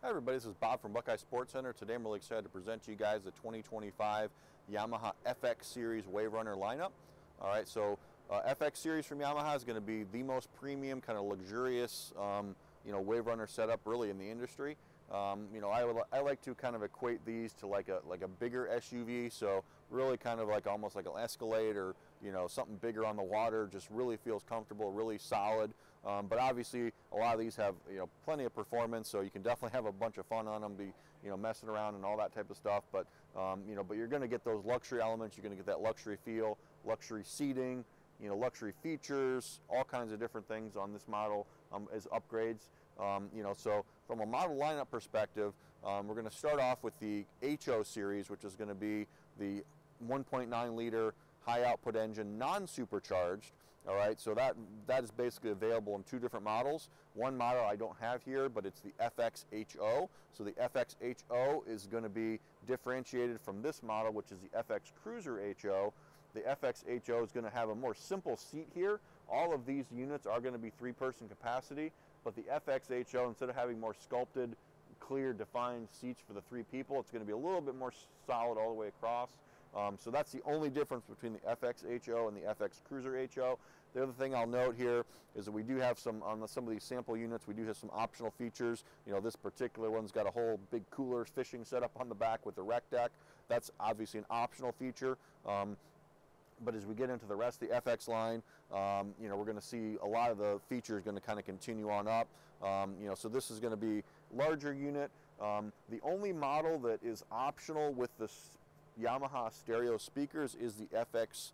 Hi everybody, this is Bob from Buckeye Sports Center. Today I'm really excited to present to you guys the 2025 Yamaha FX Series Wave Runner lineup. Alright, so FX Series from Yamaha is going to be the most premium, kind of luxurious Wave Runner setup really in the industry. I like to kind of equate these to like a bigger SUV, so really kind of like almost like an Escalade or something bigger on the water. Just really feels comfortable, really solid. But obviously a lot of these have plenty of performance, so you can definitely have a bunch of fun on them, be messing around and all that type of stuff. But but you're going to get those luxury elements. You're going to get that luxury feel, luxury seating, luxury features, all kinds of different things on this model as upgrades. So from a model lineup perspective, we're going to start off with the HO series, which is going to be the 1.9 liter high output engine, non-supercharged. All right, so that is basically available in two different models. One model I don't have here, but it's the FX HO. So the FX HO is going to be differentiated from this model, which is the FX Cruiser HO. The FX HO is going to have a more simple seat here. All of these units are going to be 3-person capacity, but the FX HO, instead of having more sculpted, clear, defined seats for the 3 people, it's going to be a little bit more solid all the way across. So that's the only difference between the FX HO and the FX Cruiser HO. The other thing I'll note here is that we do have some of these sample units, we do have some optional features. This particular one's got a whole big cooler fishing setup on the back with the rec deck. That's obviously an optional feature. But as we get into the rest of the FX line, we're going to see a lot of the features going to kind of continue on up. So this is going to be larger unit. The only model that is optional with the Yamaha stereo speakers is the FX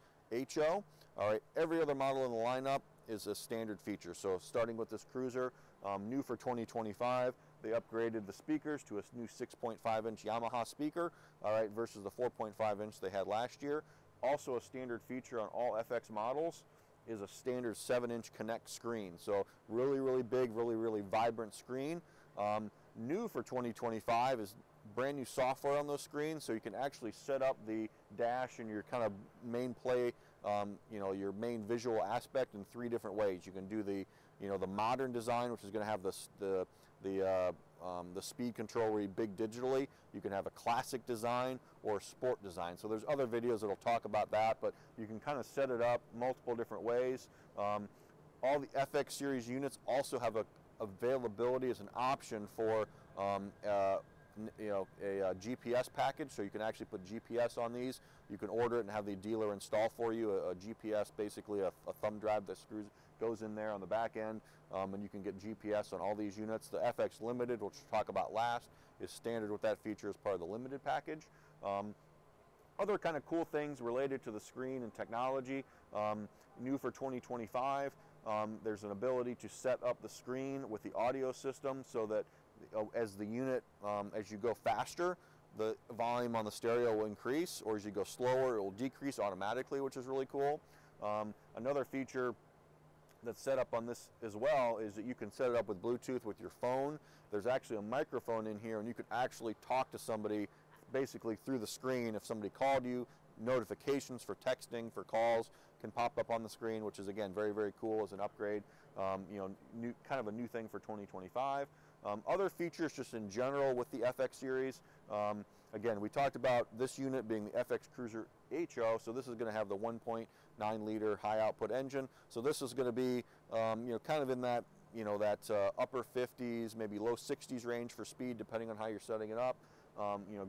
HO. All right, every other model in the lineup is a standard feature. So starting with this Cruiser, new for 2025, they upgraded the speakers to a new 6.5-inch Yamaha speaker, all right, versus the 4.5-inch they had last year. Also a standard feature on all FX models is a standard 7-inch Connect screen. So really, really big, really, really vibrant screen. New for 2025 is brand new software on those screens, so you can actually set up the dash and your kind of main play, your main visual aspect in 3 different ways. You can do the modern design, which is going to have the speed control where you big digitally. You can have a classic design or a sport design. So there's other videos that'll talk about that, but you can kind of set it up multiple different ways. All the FX series units also have availability as an option for a GPS package, so you can actually put GPS on these. You can order it and have the dealer install for you a GPS, basically a thumb drive that goes in there on the back end, and you can get GPS on all these units. The FX Limited, which we'll talk about last, is standard with that feature as part of the Limited package. Other kind of cool things related to the screen and technology, new for 2025, there's an ability to set up the screen with the audio system so that as the unit, as you go faster, the volume on the stereo will increase, or as you go slower, it will decrease automatically, which is really cool. Another feature that's set up on this as well is that you can set it up with Bluetooth with your phone. There's actually a microphone in here, and you could actually talk to somebody basically through the screen. If somebody called you, notifications for texting, for calls can pop up on the screen, which is again very, very cool as an upgrade. Kind of a new thing for 2025. Other features just in general with the FX series. Again, we talked about this unit being the FX Cruiser HO, so this is going to have the 1.9 liter high output engine. So this is going to be kind of in that upper 50s, maybe low 60s range for speed, depending on how you're setting it up.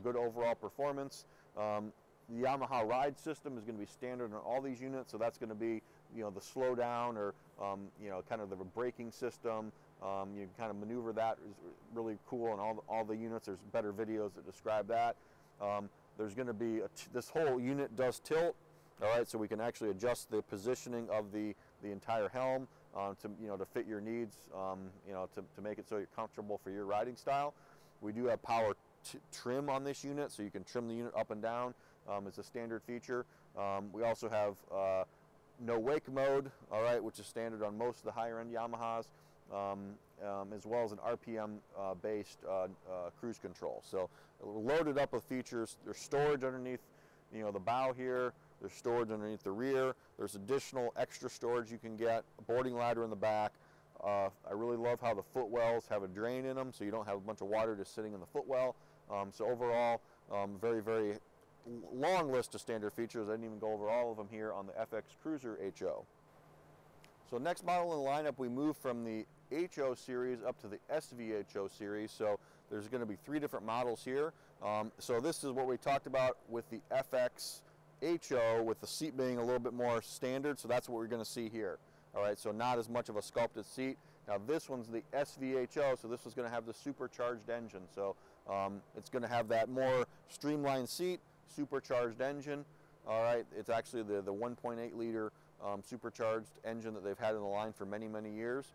Good overall performance. The Yamaha ride system is going to be standard on all these units, so that's going to be the slow down or kind of the braking system. You can kind of maneuver that is really cool on all the units. There's better videos that describe that. There's going to be this whole unit does tilt. All right, so we can actually adjust the positioning of the entire helm to fit your needs. To make it so you're comfortable for your riding style. We do have power trim on this unit, so you can trim the unit up and down. It's a standard feature. We also have no wake mode, all right, which is standard on most of the higher end Yamahas, as well as an RPM based cruise control. So we're loaded up with features. There's storage underneath the bow here. There's storage underneath the rear. There's additional extra storage you can get, a boarding ladder in the back, I really love how the footwells have a drain in them, so you don't have a bunch of water just sitting in the footwell. So overall, very, very long list of standard features. I didn't even go over all of them here on the FX Cruiser HO. So next model in the lineup, we move from the HO series up to the SVHO series. So there's going to be 3 different models here. So this is what we talked about with the FX HO, with the seat being a little bit more standard. So that's what we're going to see here. All right, so not as much of a sculpted seat. Now this one's the SVHO, so this is going to have the supercharged engine. So it's going to have that more streamlined seat, supercharged engine. All right, it's actually the 1.8 liter supercharged engine that they've had in the line for many, many years.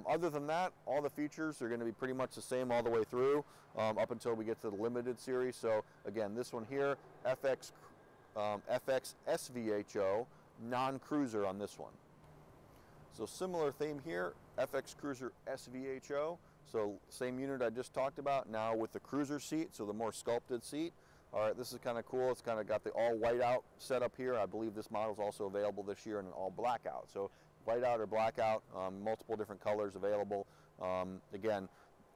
Other than that, all the features are going to be pretty much the same all the way through up until we get to the limited series. So again, this one here, FX SVHO, non-cruiser on this one. So similar theme here, FX Cruiser SVHO. So same unit I just talked about, now with the cruiser seat, so the more sculpted seat. All right, this is kind of cool. It's kind of got the all white out setup here. I believe this model is also available this year in an all blackout. So white out or blackout, multiple different colors available. Again,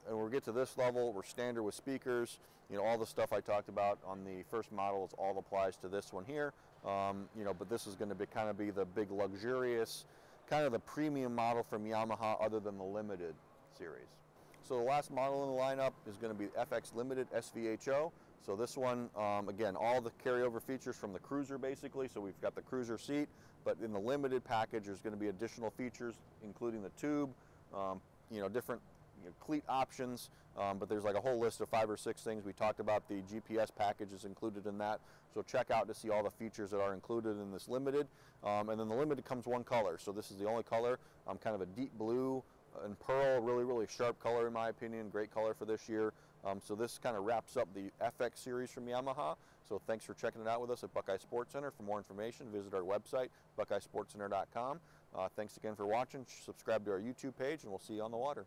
and when we get to this level, we're standard with speakers. You know, all the stuff I talked about on the first model is all applies to this one here. You know, but this is going to be kind of the big luxurious, kind of the premium model from Yamaha other than the limited series. So the last model in the lineup is going to be FX Limited SVHO. So this one, again, all the carryover features from the cruiser basically. So we've got the cruiser seat, but in the limited package there's going to be additional features including the tube, you know, different cleat options, but there's like a whole list of 5 or 6 things. We talked about the GPS package is included in that, so check out to see all the features that are included in this limited. And then the limited comes one color, so this is the only color, kind of a deep blue and pearl, really, really sharp color in my opinion, great color for this year. So this kind of wraps up the FX series from Yamaha. So thanks for checking it out with us at Buckeye Sports Center. For more information, visit our website, buckeyesportscenter.com. Thanks again for watching. Subscribe to our YouTube page, and we'll see you on the water.